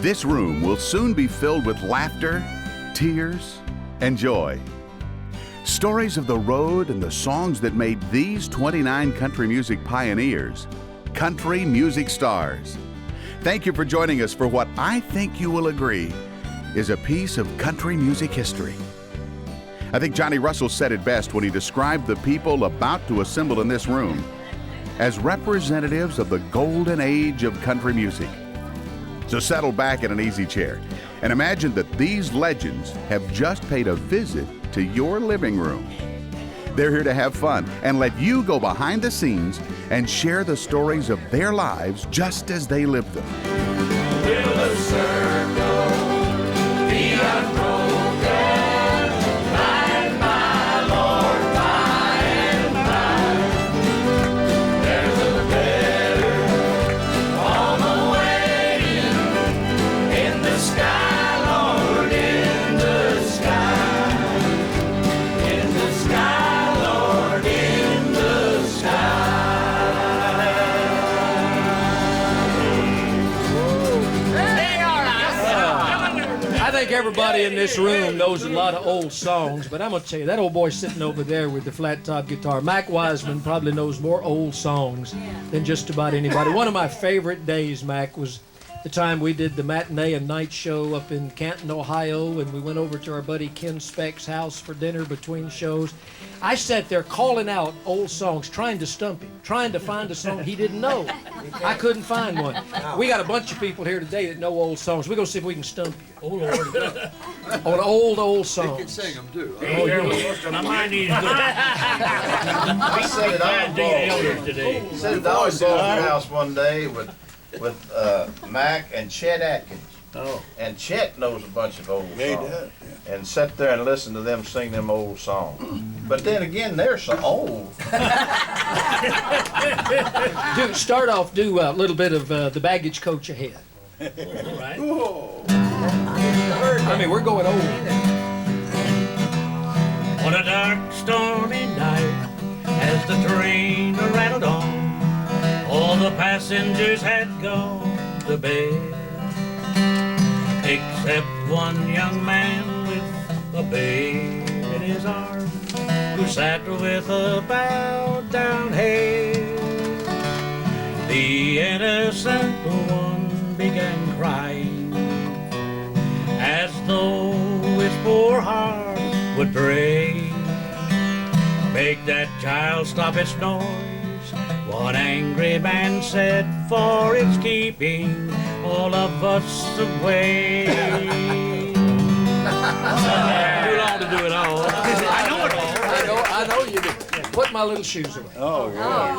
This room will soon be filled with laughter, tears, and joy. Stories of the road and the songs that made these 29 country music pioneers country music stars. Thank you for joining us for what I think you will agree is a piece of country music history. I think Johnny Russell said it best when he described the people about to assemble in this room as representatives of the golden age of country music. So settle back in an easy chair and imagine that these legends have just paid a visit to your living room. They're here to have fun and let you go behind the scenes and share the stories of their lives just as they lived them. Will the circle be unbroken by my Lord by and by? There's a letter on the way in the sky, Lord, in the sky, in the sky, Lord, in the sky. I think everybody in this room knows a lot of old songs, but I'm going to tell you, that old boy sitting over there with the flat top guitar, Mac Wiseman, probably knows more old songs than just about anybody. One of my favorite days, Mac, was the time we did the matinee and night show up in Canton, Ohio, and we went over to our buddy Ken Speck's house for dinner between shows. I sat there calling out old songs, trying to stump him, trying to find a song he didn't know. I couldn't find one. We got a bunch of people here today that know old songs. We're going to see if we can stump you. Oh, Lord. On old songs. You can sing them, too. Oh, yeah. I might need to I said it on today. Said it always in our house one day with Mac and Chet Atkins. Oh. And Chet knows a bunch of old songs. Yeah, he does, yeah. And sat there and listened to them sing them old songs. But then again, they're so old. Start off, do a little bit of the baggage coach ahead. All right. Whoa. I mean, we're going old. On a dark, stormy night, as the train rattled on, all the passengers had gone to bed, except one young man with a babe in his arms, who sat with a bowed down head. The innocent one began crying, as though his poor heart would break. Make that child stop its noise, one angry man said, for it's keeping all of us away. Too long to do it all. I know it all. I know you do. Put my little shoes away. Oh, yeah.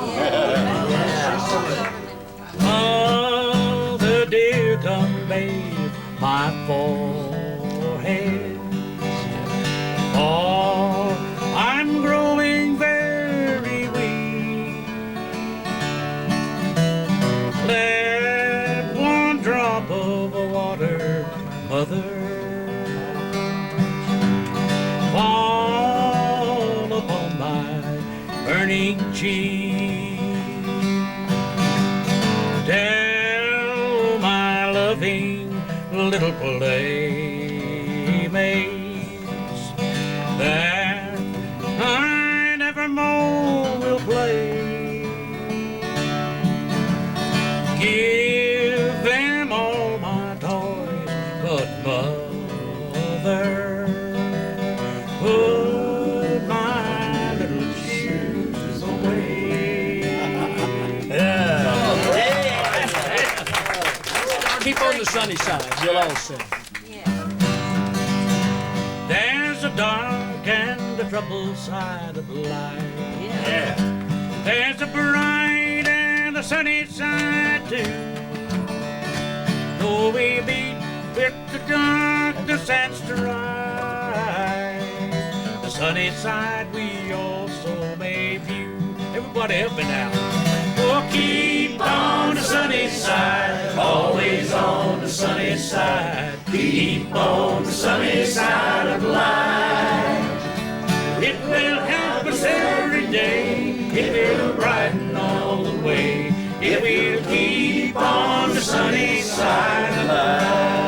Mother dear, come bathe my forehead, for I'm growing very weak. Let one drop of water, Mother, fall upon my burning cheek. Tell my loving little playmates that I nevermore will play. Give them all my toys, but Mother, put my little shoes away. Keep on the sunny side. You'll all sing. There's a dark and a troubled side of life. Yeah. There's a bright and a sunny side too. Though we meet with the darkness and strife, the sunny side we also may view. Everybody help me now. Oh, keep on the sunny side, always on the sunny side. Keep on the sunny side of life. It will help us every day. It will brighten all the way. If we'll keep on the sunny side of life.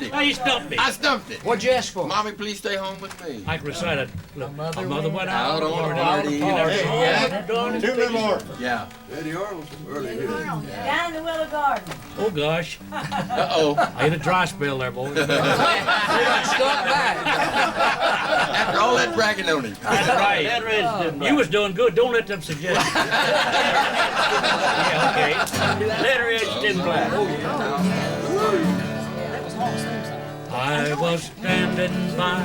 him. Oh, you stumped me. I stumped it. What'd you ask for? Mommy, please stay home with me. I recited, look, my mother went Out out on a party. party. Yeah. Two little more. Yeah. Eddie Arnold's early here. Down in the Willow Garden. Oh, gosh. Uh-oh. I had a dry spell there, boy. Stuck back. After all that bragging on him. That's right. You was doing good. Don't let them suggest it. Yeah, okay. Letter is in black. I was standing by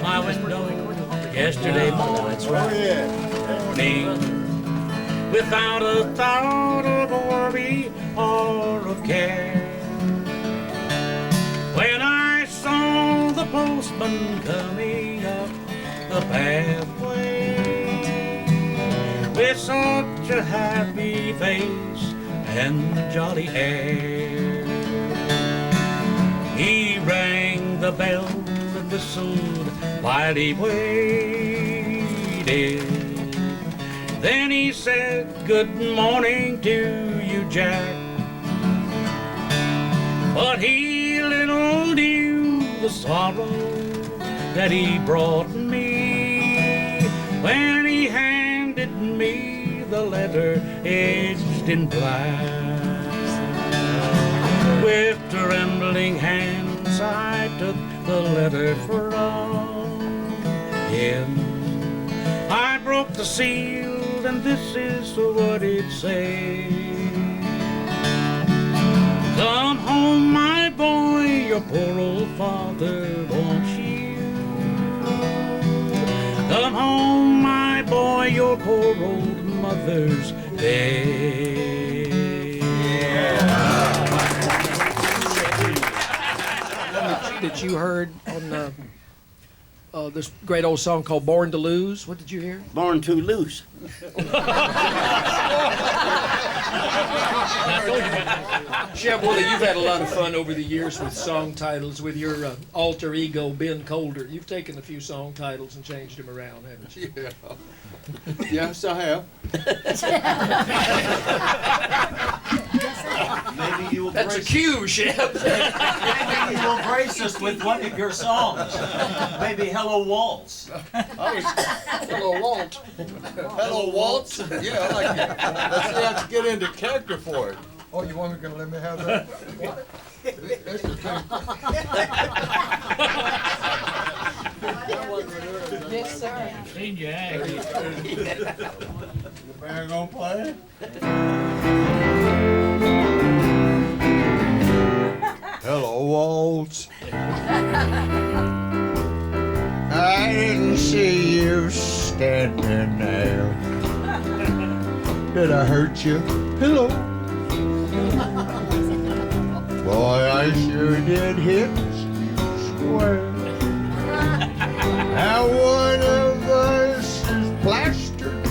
my window yesterday morning without a thought of worry or of care. When I saw the postman coming up the pathway with such a happy face and jolly air, he rang the bell and whistled while he waited. Then he said, "Good morning to you, Jack." But he little knew the sorrow that he brought me when he handed me the letter edged in black. With trembling hands I took the letter from him. I broke the seal and this is what it said. Come home, my boy, your poor old father wants you. Come home, my boy, your poor old mother's dead. That you heard on this great old song called "Born to Lose." What did you hear? Born to lose. Shep Woolley, you've had a lot of fun over the years with song titles with your alter ego, Ben Colder. You've taken a few song titles and changed them around, haven't you? Yeah. Yes, I have. Maybe you will That's a cue, Shep. Maybe you will grace us with one of your songs. Maybe Hello Waltz. Hello, Walt. Hello, Waltz. Yeah, I like it. Let's see, I have to get into character for it. Oh, you want me to let me have that? Yes, sir. Seen you act. The band gonna play? Hello, Waltz. I didn't see you standing there. Did I hurt you? Hello. Boy, I sure did hit square. Now one of us is plastered,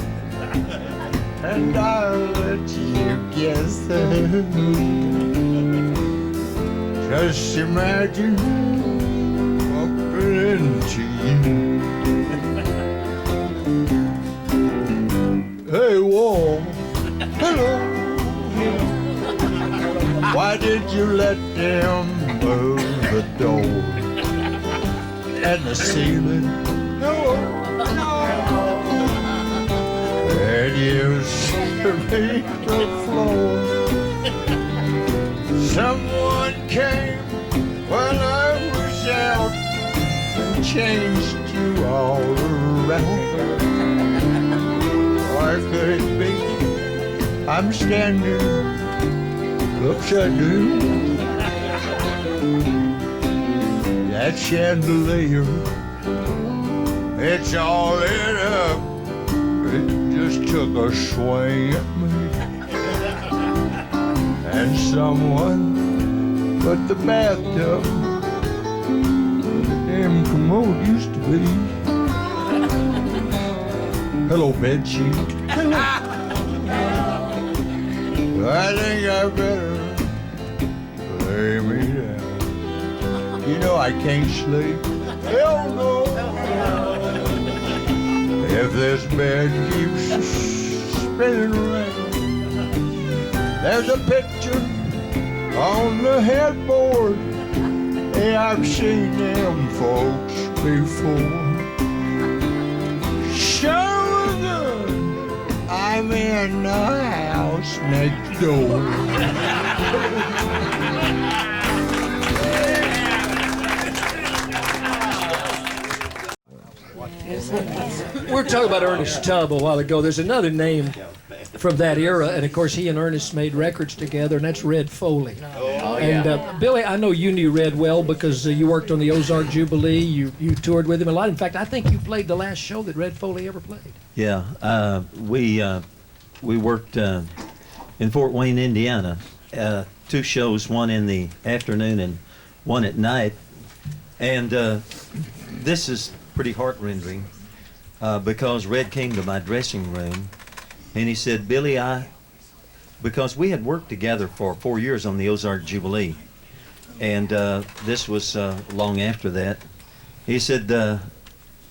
and I'll let you guess. Just imagine bumping into you. Hey, Wall. Hello. Why did you let them move the door and the ceiling? No. And you sweep the floor. Someone came while I was out and changed you all around. Or could it be I'm standing upside down? That chandelier, it's all lit up. It just took a swing at me. And someone put the bathtub the damn commode used to be. Hello, bedsheet. Hello. I think I better lay me down. You know I can't sleep. Hell no. If this bed keeps spinning around. There's a picture on the headboard Yeah, I've seen them folks before. So good, I'm in the house next door. We were talking about Ernest Tubb a while ago. There's another name from that era, and of course he and Ernest made records together, and that's Red Foley. And Billy, I know you knew Red well because you worked on the Ozark Jubilee. You toured with him a lot. In fact, I think you played the last show that Red Foley ever played. Yeah, we worked in Fort Wayne, Indiana. 2 shows, one in the afternoon and one at night. And this is pretty heart-rending because Red came to my dressing room and he said, Billy, because we had worked together for 4 years on the Ozark Jubilee, and this was long after that. He said,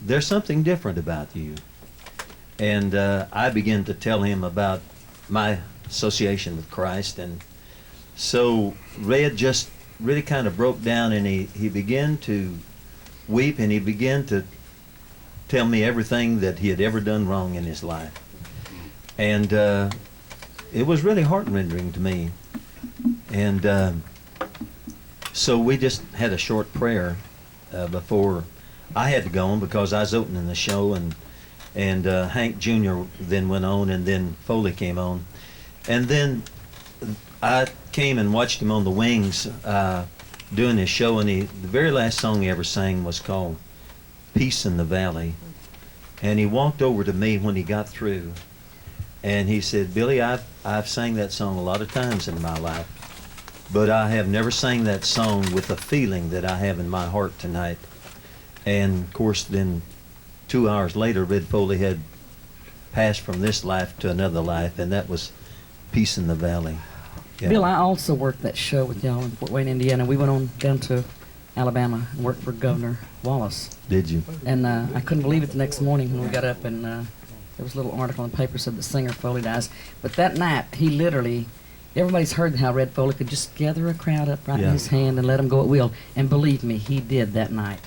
there's something different about you. And I began to tell him about my association with Christ, and so Red just really kind of broke down, and he began to weep, and he began to tell me everything that he had ever done wrong in his life. And it was really heart-rending to me. And so we just had a short prayer before I had to go on, because I was opening the show, and Hank Jr. then went on, and then Foley came on. And then I came and watched him on the wings doing his show, and the very last song he ever sang was called Peace in the Valley. And he walked over to me when he got through, and he said, Billy, I've sang that song a lot of times in my life, but I have never sang that song with the feeling that I have in my heart tonight. And of course, then 2 hours later, Red Foley had passed from this life to another life, and that was Peace in the Valley. Yeah. Bill, I also worked that show with y'all in Fort Wayne, Indiana. We went on down to Alabama and worked for Governor Wallace. Did you? And I couldn't believe it the next morning when we got up, and there was a little article in the paper said the singer Foley dies. But that night, he literally, everybody's heard how Red Foley could just gather a crowd up right in his hand and let them go at will. And believe me, he did that night.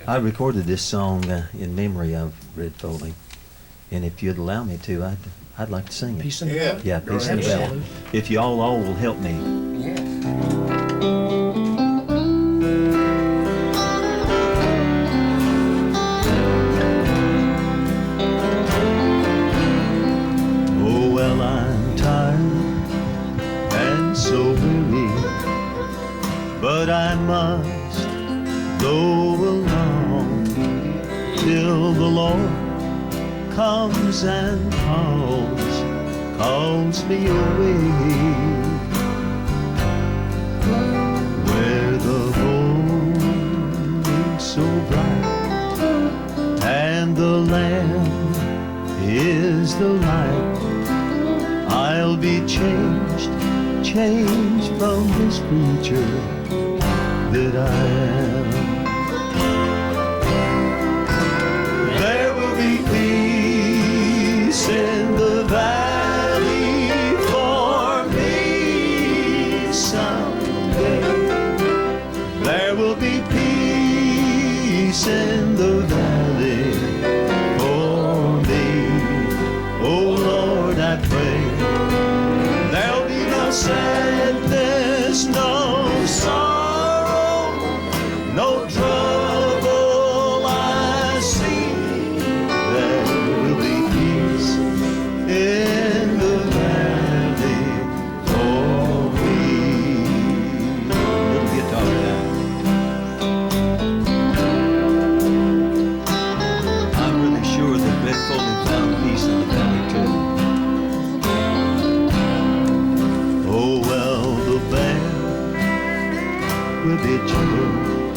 I recorded this song in memory of Red Foley, and if you'd allow me to, I'd like to sing it. Peace in the Valley? Yeah, Peace in the Valley. If you all will help me. Oh, well, I'm tired and so weary, but I must go along till the Lord comes and calls me away, where the moon is so bright and the Lamb is the light. I'll be changed from this creature that I am. There will be peace in the valley for me someday. There will be peace in the valley for me. Oh Lord, I pray there'll be no sadness, no sorrow, no trouble I see. There will be peace in the valley for me. Little guitar now. I'm really sure that Red Foley found peace in the valley too. Oh well, the band will be jingled,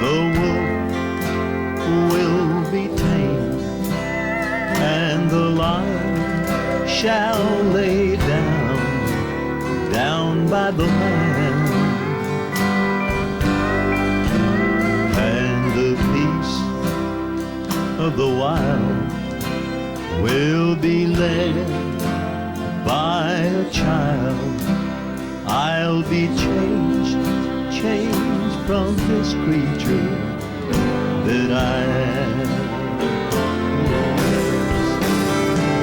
the wolf will be tamed, and the lion shall lay down by the land, and the peace of the wild will be led by a child. I'll be changed change from this creature that I am.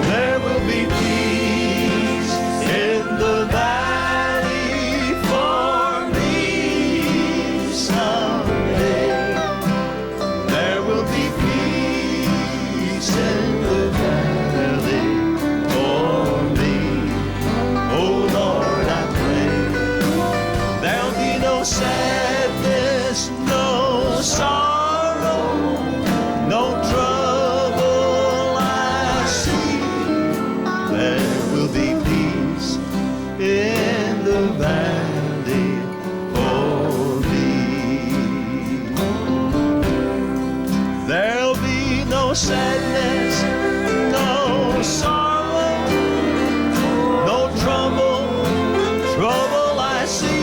There will be peace in the valley for me someday. There will be peace in the valley for me. Oh Lord, I pray there'll be no sadness, no sorrow, no trouble I see. There will be peace in the valley for me. There'll be no sadness, no sorrow, no trouble I see.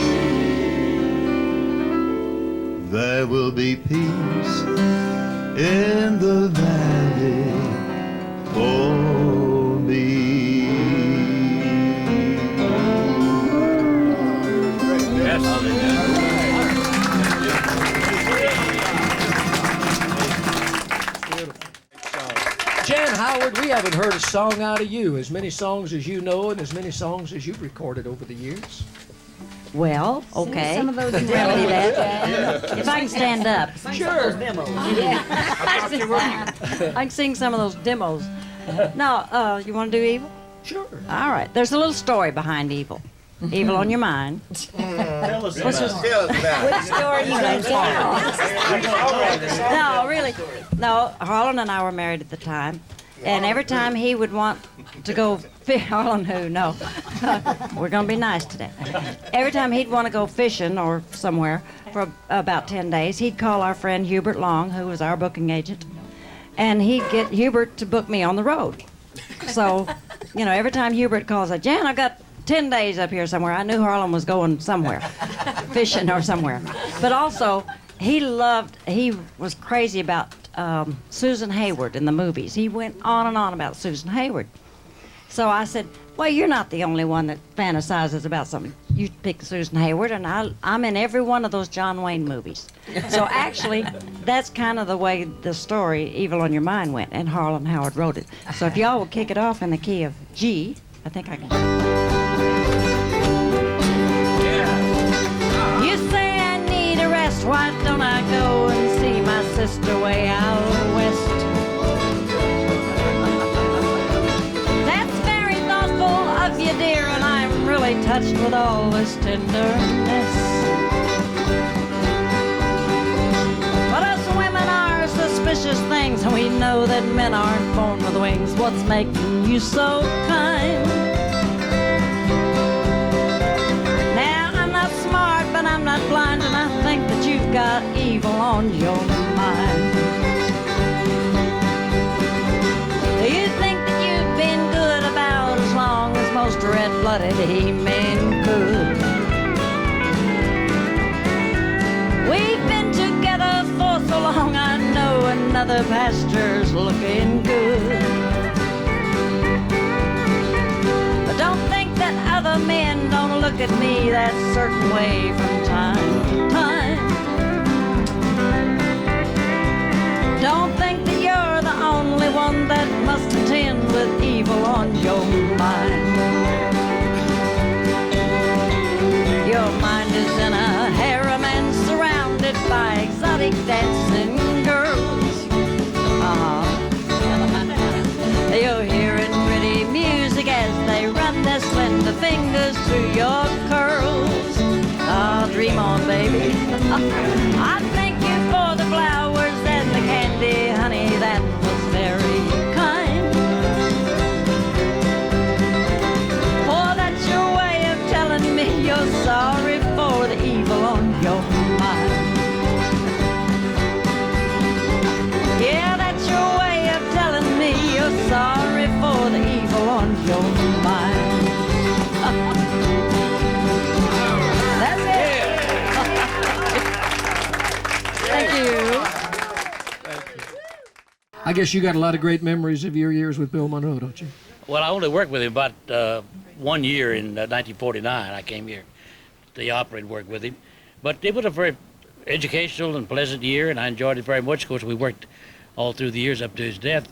There will be peace in the valley for me. Jan Howard, we haven't heard a song out of you. As many songs as you know and as many songs as you've recorded over the years. Well, okay. Some of those Remedy that. If I can stand up. Sure. Yeah. I can sing some of those demos. No, you want to do Evil? Sure. All right. There's a little story behind Evil. Evil on your mind. Tell us What's about this? it. Which story you going to tell? No, really. No, Harlan and I were married at the time. And every time he would want to go Harlan who? No. We're going to be nice today. Every time he'd want to go fishing or somewhere for about 10 days, he'd call our friend Hubert Long, who was our booking agent, and he'd get Hubert to book me on the road. So, you know, every time Hubert calls, Jan, I got 10 days up here somewhere. I knew Harlan was going somewhere, fishing or somewhere. But also, he was crazy about Susan Hayward in the movies. He went on and on about Susan Hayward. So I said, well, you're not the only one that fantasizes about something. You pick Susan Hayward, and I'm in every one of those John Wayne movies. So actually, that's kind of the way the story, Evil on Your Mind, went, and Harlan Howard wrote it. So if y'all will kick it off in the key of G, I think I can. Yeah. You say I need a rest, why don't I go and see my sister way out west? Of you, dear, and I'm really touched with all this tenderness. But us women are suspicious things, and we know that men aren't born with wings. What's making you so kind? Now, I'm not smart, but I'm not blind, and I think that you've got evil on your mind. Do you think that you've been good about as long as most red-blooded men could? We've been together for so long, I know another pasture's looking good. But don't think that other men don't look at me that certain way from time to time. Don't think that you're the only one that must contend with evil on your mind. Your mind is in a harem and surrounded by exotic dancing girls. You're hearing pretty music as they run their slender fingers through your curls. Oh, dream on, baby. I thank you for the flowers and the candy, honey, that was very kind. Oh, that's your way of telling me you're sorry for the evil on your mind. Yeah, that's your way of telling me you're sorry for the evil on your mind. That's it. Thank you. I guess you got a lot of great memories of your years with Bill Monroe, don't you? Well, I only worked with him about 1 year in 1949. I came here to the opera and worked with him. But it was a very educational and pleasant year, and I enjoyed it very much. Of course, we worked all through the years up to his death,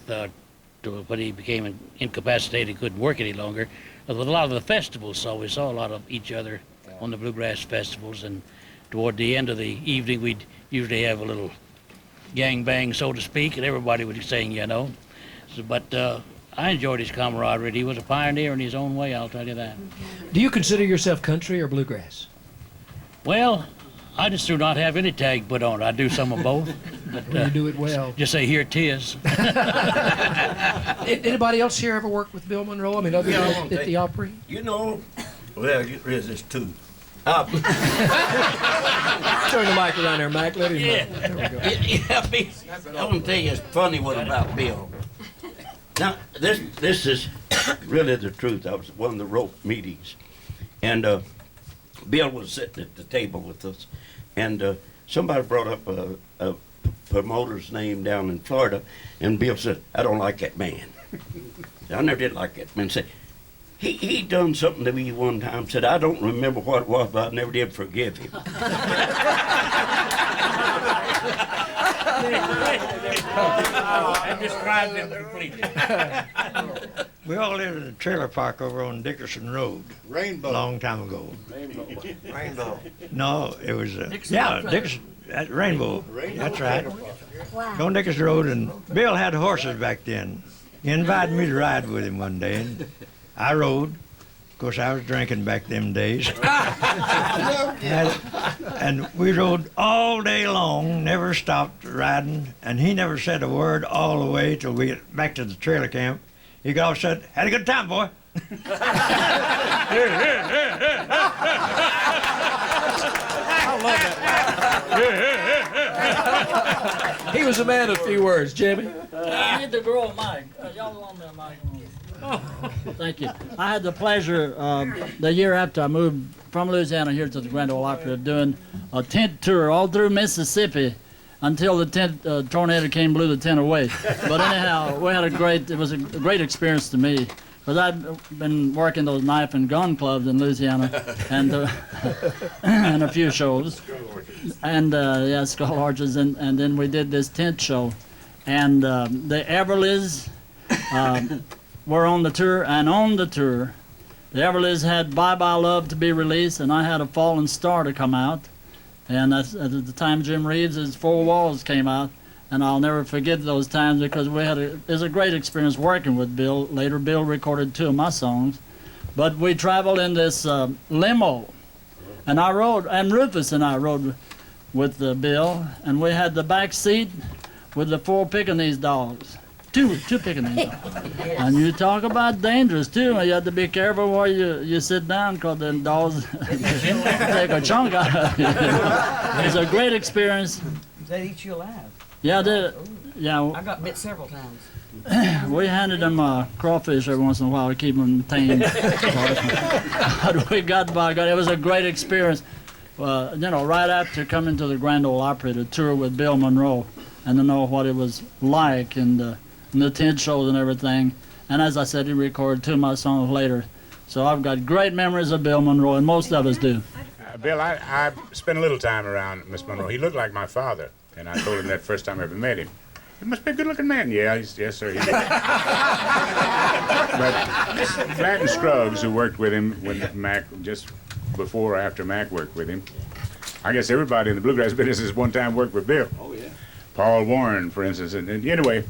when he became incapacitated, couldn't work any longer. But with a lot of the festivals, so we saw a lot of each other on the bluegrass festivals, and toward the end of the evening, we'd usually have a little gang bang, so to speak, and everybody would sing, you know. So, but I enjoyed his camaraderie. He was a pioneer in his own way, I'll tell you that. Do you consider yourself country or bluegrass? Well, I just do not have any tag put on. I do some of both. But, you do it well. Just say, here 'tis. Anybody else here ever worked with Bill Monroe? I mean, other than at the Opry? You know, well, there is this too. Turn the mic around there, Mac. Let him know. There we go. I'm gonna tell you a funny one about Bill. Now, this is really the truth. I was at one of the rope meetings, and Bill was sitting at the table with us, and somebody brought up a promoter's name down in Florida, and Bill said, "I don't like that man." I never did like that man. Said he done something to me one time. Said I don't remember what it was, but I never did forgive him. I described him completely. We all lived in a trailer park over on Dickerson Road. Rainbow. A long time ago. Rainbow. No, it was Dickerson. Dickerson. Rainbow. That's right. On Dickerson Road, and Bill had horses back then. He invited me to ride with him one day, and I rode. Of course, I was drinking back them days. And we rode all day long, never stopped riding, and he never said a word all the way till we get back to the trailer camp. He got off and said, "Had a good time, boy." I love that. He was a man of few words, Jimmy. I need to grow a mic. Y'all on there, mic. Thank you. I had the pleasure the year after I moved from Louisiana here to the Grand Ole Opry of doing a tent tour all through Mississippi until the tent tornado came, blew the tent away. But anyhow, it was a great experience to me. Because I'd been working those knife and gun clubs in Louisiana and and a few shows. And skull arches. And then we did this tent show. And the Everlys were on the tour. And on the tour, the Everlys had Bye Bye Love to be released. And I had A Fallen Star to come out. And that's, at the time Jim Reeves' Four Walls came out. And I'll never forget those times because it was a great experience working with Bill. Later, Bill recorded 2 of my songs. But we traveled in this limo. And I rode, and Rufus and I rode with Bill. And we had the back seat with the 4 Pekingese dogs. Two Pekingese dogs. And you talk about dangerous, too. You have to be careful where you sit down because the dogs take a chunk out of you. It's a great experience. They eat you alive. Yeah, I got bit several times. We handed them crawfish every once in a while to keep them tame. But we got by. It was a great experience. Right after coming to the Grand Ole Opry to tour with Bill Monroe and to know what it was like and the tent shows and everything. And as I said, he recorded 2 of my songs later. So I've got great memories of Bill Monroe, and most of us do. Bill, I spent a little time around Miss Monroe. He looked like my father. And I told him that first time I ever met him. He must be a good-looking man. Yeah, yes, sir. He did. But Flatt and Scruggs, who worked with him when Mac, just before or after Mac worked with him, I guess everybody in the bluegrass business has one time worked with Bill. Oh, yeah. Paul Warren, for instance. And anyway,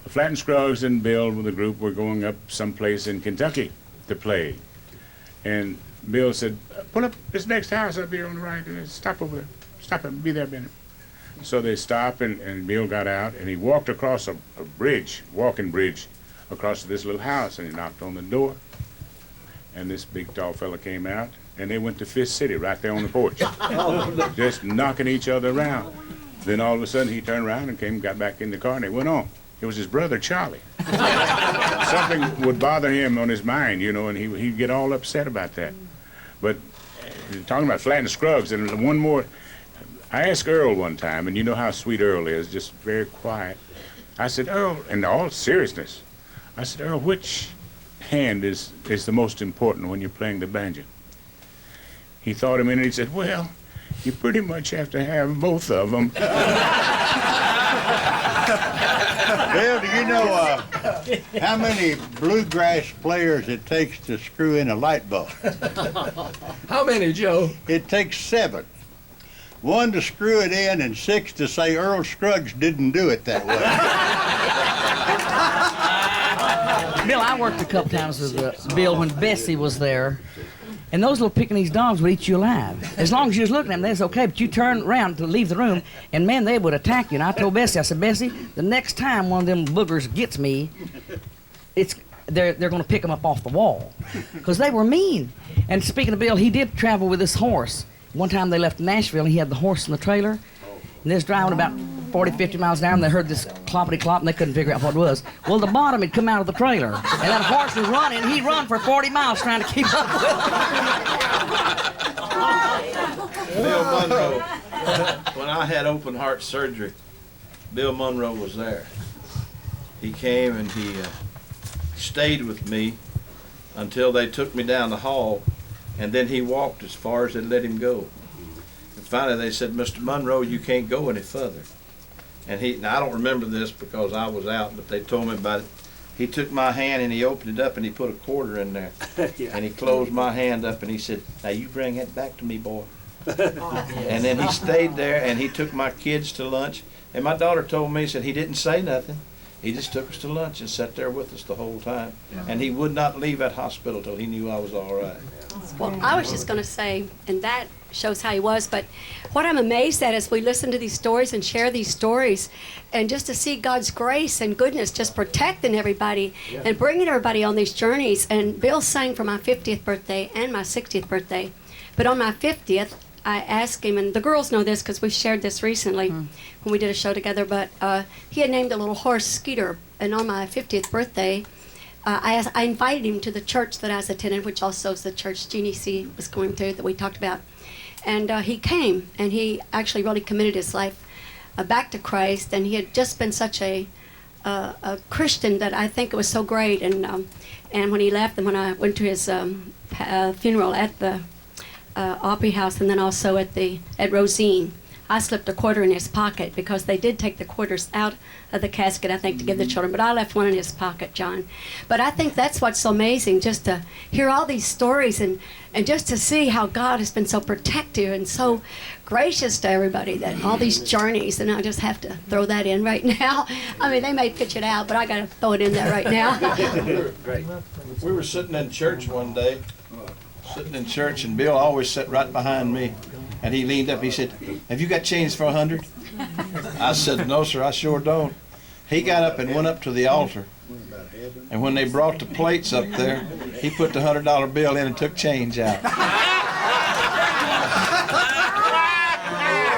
Flatt and Scruggs and Bill with the group were going up someplace in Kentucky to play. And Bill said, "Pull up this next house up here on the right. Stop over there. Stop and be there a minute." So they stopped, and Bill got out, and he walked across a walking bridge, across to this little house, and he knocked on the door. And this big, tall fella came out, and they went to Fifth City right there on the porch, just knocking each other around. Then all of a sudden, he turned around and got back in the car, and they went on. It was his brother, Charlie. Something would bother him on his mind, and he'd get all upset about that. But talking about Flatt and Scruggs, and one more. I asked Earl one time, and you know how sweet Earl is, just very quiet. I said, "Earl," in all seriousness, I said, "Earl, which hand is the most important when you're playing the banjo?" He thought a minute, he said, "Well, you pretty much have to have both of them. Bill, do you know how many bluegrass players it takes to screw in a light bulb? How many, Joe? It takes 7. 1 to screw it in and 6 to say Earl Scruggs didn't do it that way. Bill, I worked a couple times with Bill when Bessie was there. And those little Pekingese dogs would eat you alive. As long as you was looking at them, that's okay. But you turn around to leave the room, and man, they would attack you. And I told Bessie, I said, Bessie, the next time one of them boogers gets me, they're going to pick them up off the wall, because they were mean. And speaking of Bill, he did travel with this horse. One time they left Nashville, and he had the horse in the trailer, and they was driving about 40, 50 miles an hour, and they heard this cloppity clop, and they couldn't figure out what it was. Well, the bottom had come out of the trailer, and that horse was running, and he'd run for 40 miles trying to keep up with it. Bill Monroe, when I had open heart surgery, Bill Monroe was there. He came and he stayed with me until they took me down the hall, and then he walked as far as they let him go. And finally they said, Mr. Monroe, you can't go any further. And now I don't remember this because I was out, but they told me about it. He took my hand and he opened it up and he put a quarter in there. Yeah. And he closed my hand up and he said, now you bring that back to me, boy. And then he stayed there and he took my kids to lunch. And my daughter told me, said he didn't say nothing. He just took us to lunch and sat there with us the whole time. Yeah. And he would not leave that hospital till he knew I was all right. Well, I was just going to say, and that shows how he was, but what I'm amazed at is we listen to these stories and share these stories, and just to see God's grace and goodness just protecting everybody and bringing everybody on these journeys. And Bill sang for my 50th birthday and my 60th birthday, but on my 50th, I asked him, and the girls know this because we shared this recently when we did a show together, but he had named a little horse Skeeter, and on my 50th birthday, I invited him to the church that I was attending, which also is the church Jeannie C. was going to that we talked about. And he came, and he actually really committed his life back to Christ, and he had just been such a Christian that I think it was so great. And when he left, and when I went to his funeral at the Opry House, and then also at Rosine, I slipped a quarter in his pocket because they did take the quarters out of the casket, I think, to give the children. But I left one in his pocket, John. But I think that's what's so amazing, just to hear all these stories and just to see how God has been so protective and so gracious to everybody, that all these journeys, and I just have to throw that in right now. I mean, they may pitch it out, but I got to throw it in there right now. Great. We were sitting in church one day, and Bill always sat right behind me. And he leaned up, he said, have you got change for 100? I said, no, sir, I sure don't. He got up and went up to the altar. And when they brought the plates up there, he put the $100 bill in and took change out.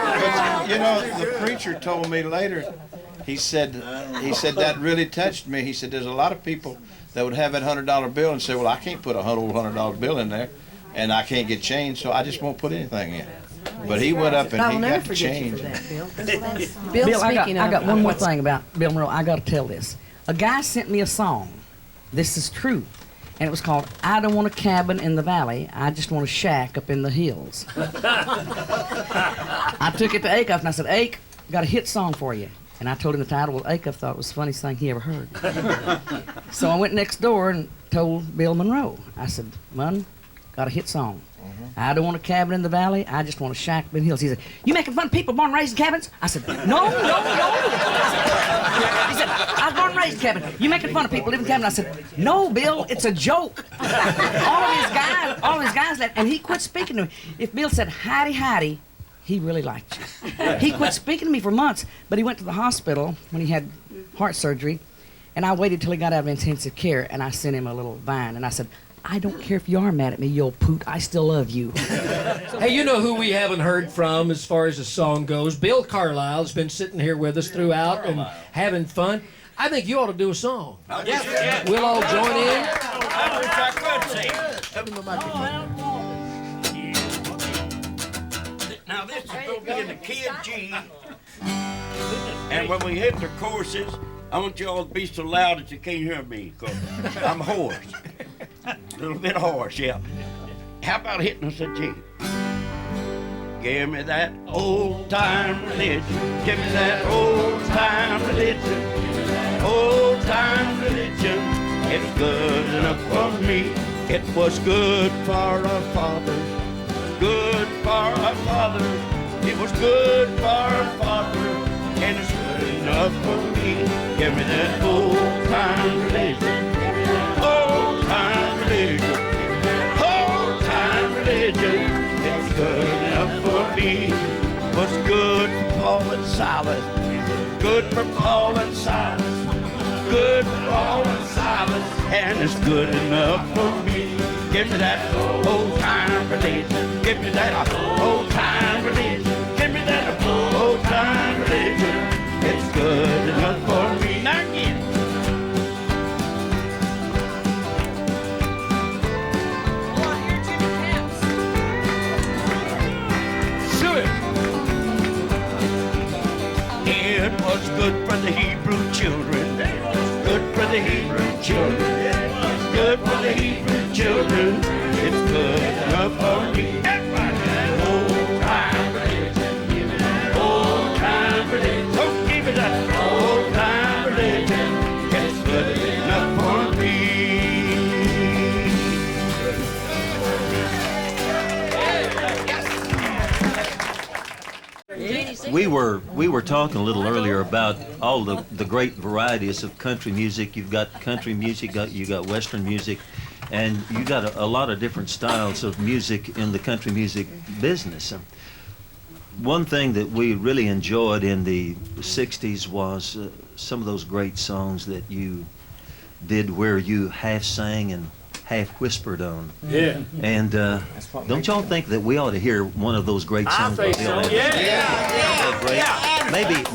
But, you know, the preacher told me later, he said that really touched me. He said, there's a lot of people that would have that $100 bill and say, well, I can't put a $100 bill in there, and I can't get change, so I just won't put anything in. But he went up and he got the change. Bill, I got one more thing about Bill Monroe. I got to tell this. A guy sent me a song. This is true. And it was called, I Don't Want a Cabin in the Valley, I Just Want a Shack Up in the Hills. I took it to Acuff and I said, Ake, got a hit song for you. And I told him the title. Well, Acuff thought it was the funniest thing he ever heard. So I went next door and told Bill Monroe. I said, Mun, got a hit song. I don't want a cabin in the valley, I just want a shack up in the hills. He said, you making fun of people born and raised in cabins? I said, no. He said, I was born and raised in cabin. You making fun of people living in cabins? I said, no, Bill, it's a joke. all of his guys left, and he quit speaking to me. If Bill said, howdy, he really liked you. He quit speaking to me for months, but he went to the hospital when he had heart surgery, and I waited till he got out of intensive care, and I sent him a little vine, and I said, I don't care if you are mad at me, you old poot. I still love you. Hey, you know who we haven't heard from as far as the song goes? Bill Carlisle's been sitting here with us throughout and having fun. I think you ought to do a song. Yes. We'll all join in. I wish I could sing. Now this is going to be in the key of G. And when we hit the choruses, I want you all to be so loud that you can't hear me, because I'm hoarse. A little bit hoarse, yeah. How about hitting us a G? Give me that old time religion. Give me that old time religion. Old time religion. It's good enough for me. It was good for our fathers. Good for our fathers. It was good for our fathers. And it's good enough for me. Give me that old time religion. Old time religion. Old time religion. It's good enough for me. What's good for Paul and Silas? Good for Paul and Silas. Good for Paul and Silas. And it's good enough for me. Give me that old time religion. Give me that old time religion. Give me that old time religion. It's good enough for me. Now again. It was good for the Hebrew children. Good for the Hebrew children. Good for the Hebrew children. It's good enough for me. Old time religion. Old time religion. Don't give me that old time religion. It's good enough for me. We were talking a little earlier about all the great varieties of country music. You've got country music, you got Western music, and you got a lot of different styles of music in the country music business. One thing that we really enjoyed in the 60s was some of those great songs that you did where you half sang and half whispered on. Yeah. And don't y'all think that we ought to hear one of those great songs? I think so.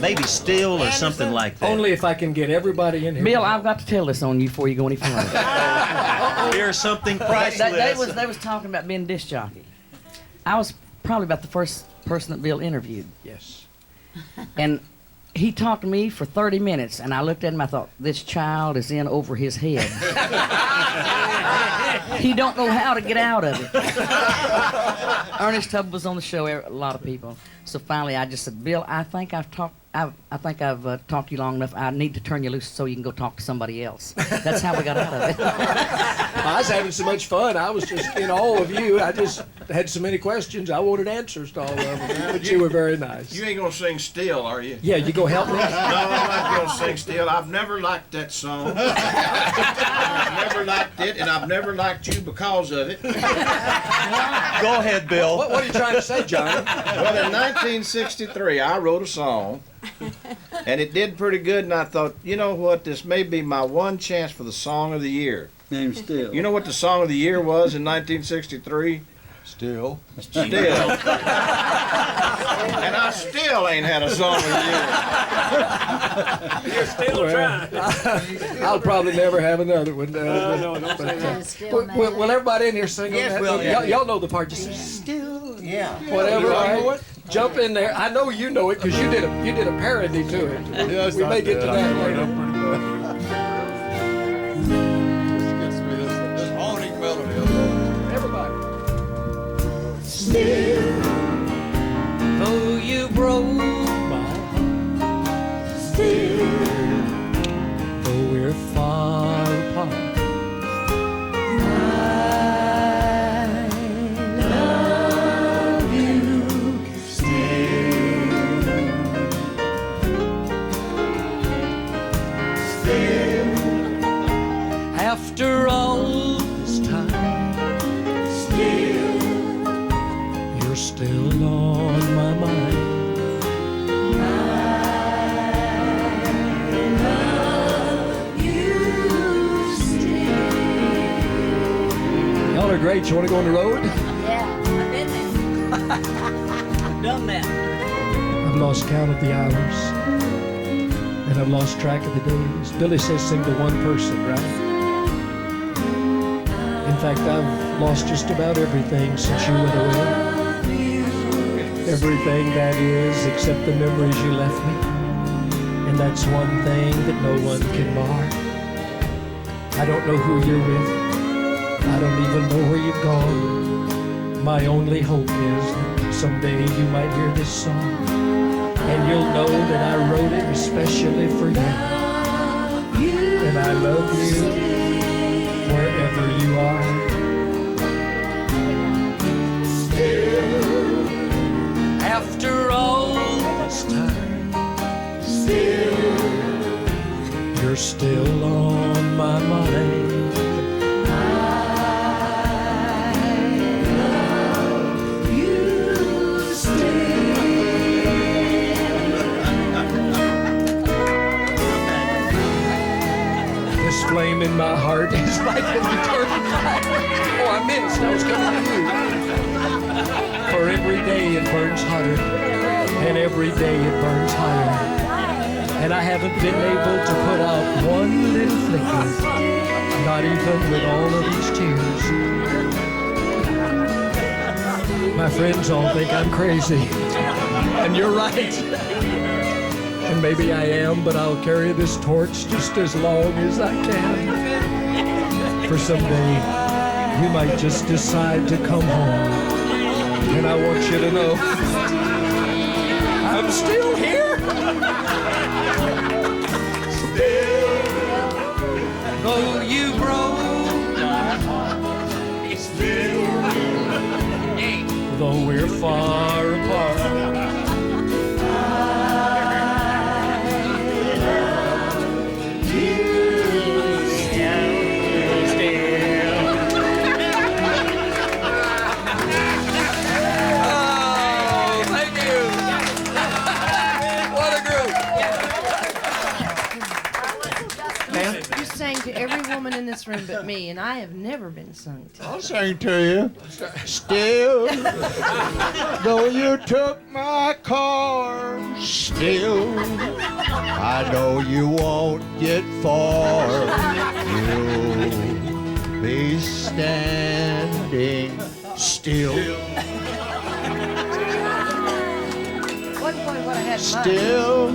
Maybe Still or something like that. Only if I can get everybody in here. Bill, I've got to tell this on you before you go any further. Here's something priceless. They was talking about being disc jockey. I was probably about the first person that Bill interviewed. Yes. And he talked to me for 30 minutes, and I looked at him, I thought, this child is in over his head. He don't know how to get out of it. Ernest Tubb was on the show, a lot of people. So finally I just said, Bill, I think I've talked to you long enough. I need to turn you loose so you can go talk to somebody else. That's how we got out of it. I was having so much fun. I was just in awe of you. I just had so many questions. I wanted answers to all of them. But you were very nice. You ain't gonna sing Still, are you? Yeah, you go help me? No, I'm not gonna sing Still. I've never liked that song. I've never liked it, and I've never liked you because of it. Go ahead, Bill. What are you trying to say, Johnny? Well, in 1963, I wrote a song, and it did pretty good, and I thought, you know what, this may be my one chance for the Song of the Year. Name Still. You know what the Song of the Year was in 1963? Still. Still. And I still ain't had a Song of the Year. You're still trying. I'll probably never have another one. No, don't say that. Will everybody in here sing on that? Will, yeah. Y'all know the part. Just still. Yeah. Whatever. You Right? know it? Jump in there. I know you know it because you did a parody to it. Yes, we may I get did. to I that know later. This gets me this haunting melody. Everybody. Still, Though you broke my heart, still, though we're far apart, I love you still. Still, after all this time, still, you're still on my mind. I love you still. Y'all are great. You want to go on the road? Yeah, I've been there. I've done that. I've lost count of the hours, and I've lost track of the days. Billy says sing to one person, right? In fact, I've lost just about everything since you went away. Everything, that is, except the memories you left me. And that's one thing that no one can bar. I don't know who you're with. I don't even know where you've gone. My only hope is that Someday you might hear this song, and you'll know that I wrote it especially for you. And I love you wherever you are. Still, after all this time, still, you're still on my mind. Flame in my heart is like a returning fire. Oh, I missed. I was coming to you. For every day it burns hotter, and every day it burns hotter. And I haven't been able to put out one little flicker, not even with all of these tears. My friends all think I'm crazy, and you're right. And maybe I am, but I'll carry this torch just as long as I can. For someday, you might just decide to come home. And I want you to know, I'm still here. Still, though you broke my heart. Still, though we're far apart. To every woman in this room but me, and I have never been sung to. I'll sing to you. Still, though you took my car, still, I know you won't get far. You'll be standing still. What I had in mind. Still,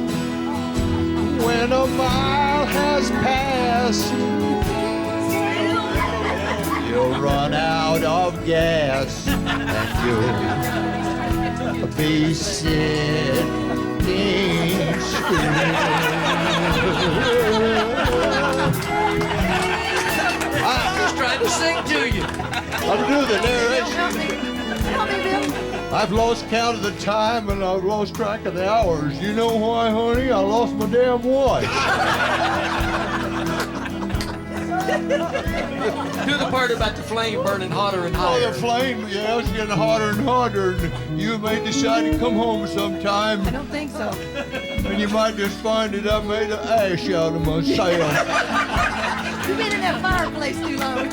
when a mile has passed, you'll run out of gas and you'll be sitting still. I'm just trying to sing to you. I'll do the narration. I've lost count of the time and I've lost track of the hours. You know why, honey? I lost my damn watch. Do the part about the flame burning hotter and Oh, hotter. the flame, yeah, it's getting hotter and hotter. And you may decide to come home sometime. I don't think so. And you might just find that I made an ash out of myself. You've been in that fireplace too long.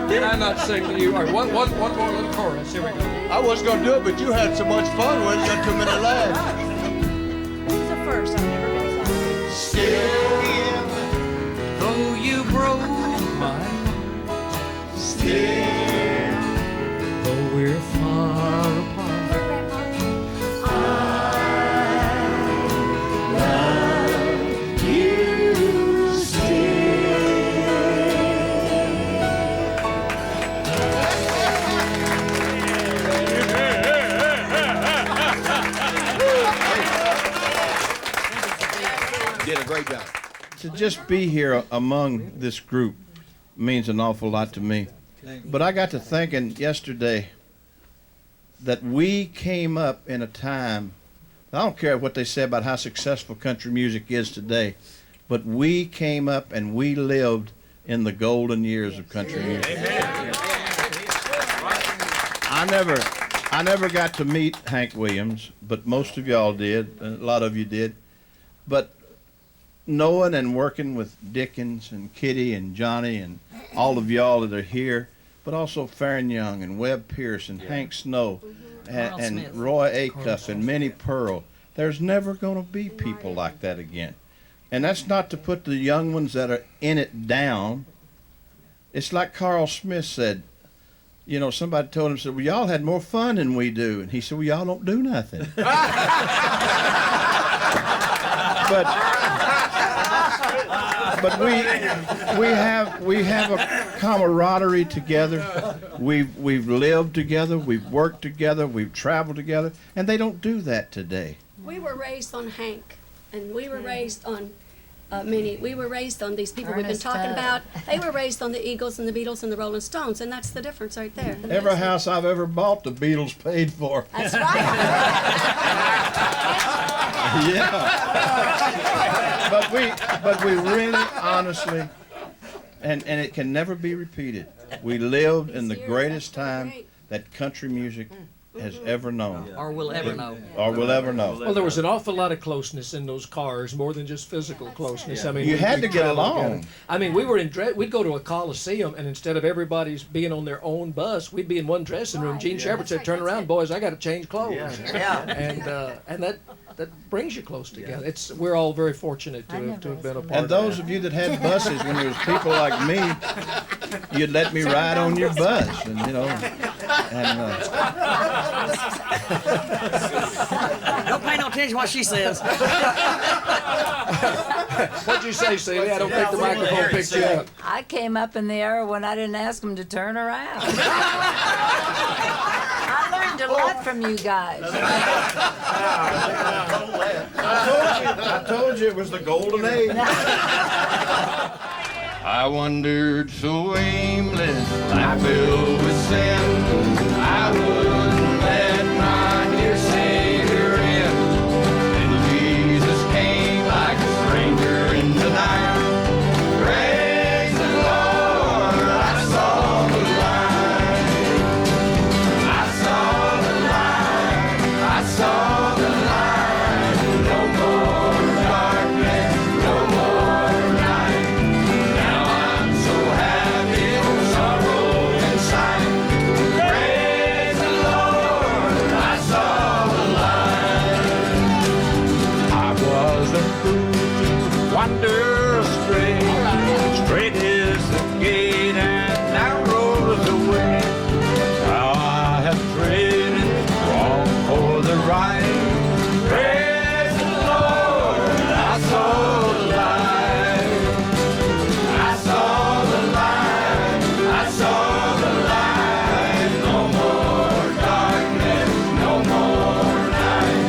Did I not sing to you? All right, one more little chorus. Here we go. I was going to do it, but you had so much fun with it, got too many laughs. Who's the first? I've never been sung. Still, though you broke my heart, still, though we're far apart, I love you did a great job. To just be here among this group means an awful lot to me. But I got to thinking yesterday that we came up in a time, I don't care what they say about how successful country music is today, but we came up and we lived in the golden years of country music. I never got to meet Hank Williams, but most of y'all did, and a lot of you did. But knowing and working with Dickens and Kitty and Johnny and all of y'all that are here, but also Farron Young and Webb Pierce and Hank Snow and Roy Acuff and Minnie Pearl, there's never going to be people like that again. And that's not to put the young ones that are in it down. It's like Carl Smith said, you know, somebody told him, said, well, y'all had more fun than we do. And he said, well, y'all don't do nothing. but we have a camaraderie together. We've lived together, we've worked together, we've traveled together, and they don't do that today. We were raised on Hank, and we were raised on we were raised on these people we've been talking about. They were raised on the Eagles and the Beatles and the Rolling Stones, and that's the difference right there. Every house I've ever bought, the Beatles paid for. That's right. Yeah. But we really, honestly, and it can never be repeated. We lived in the greatest time that country music has ever known. Or will ever know. Or will ever know. Well, there was an awful lot of closeness in those cars, more than just physical closeness. I mean, You had to get traveled along. together. I mean, we'd go to a coliseum, and instead of everybody's being on their own bus, we'd be in one dressing room. Gene Shepard said, "Turn around, boys, I got to change clothes." And that brings you close together. We're all very fortunate to have been a part And of those that. of you that had buses, when there was people like me, you'd let me ride on your bus, and Don't pay no attention to what she says. What'd you say, Celia? I don't think the microphone picked you up. I came up in the era when I didn't ask them to turn around. I learned a lot from you guys. I told you it was the golden age. I wandered so aimless, life filled with sin. I wouldn't let my dear Savior in. And Jesus came like a stranger in the night. Praise the Lord, I saw the light. I saw the light, I saw the light. No more darkness, no more night. Now I'm so happy, no sorrow inside. Praise the Lord, I saw the light. I was a fool to wander astray. Straight is the gate and narrow is the way. Now I have traded wrong for the right. Praise the Lord, I saw the light. I saw the light, I saw the light. No more darkness, no more night.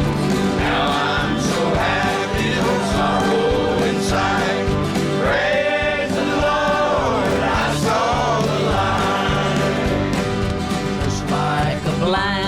Now I'm so happy, no sorrow inside. Praise the Lord, I saw the light. Just like a blind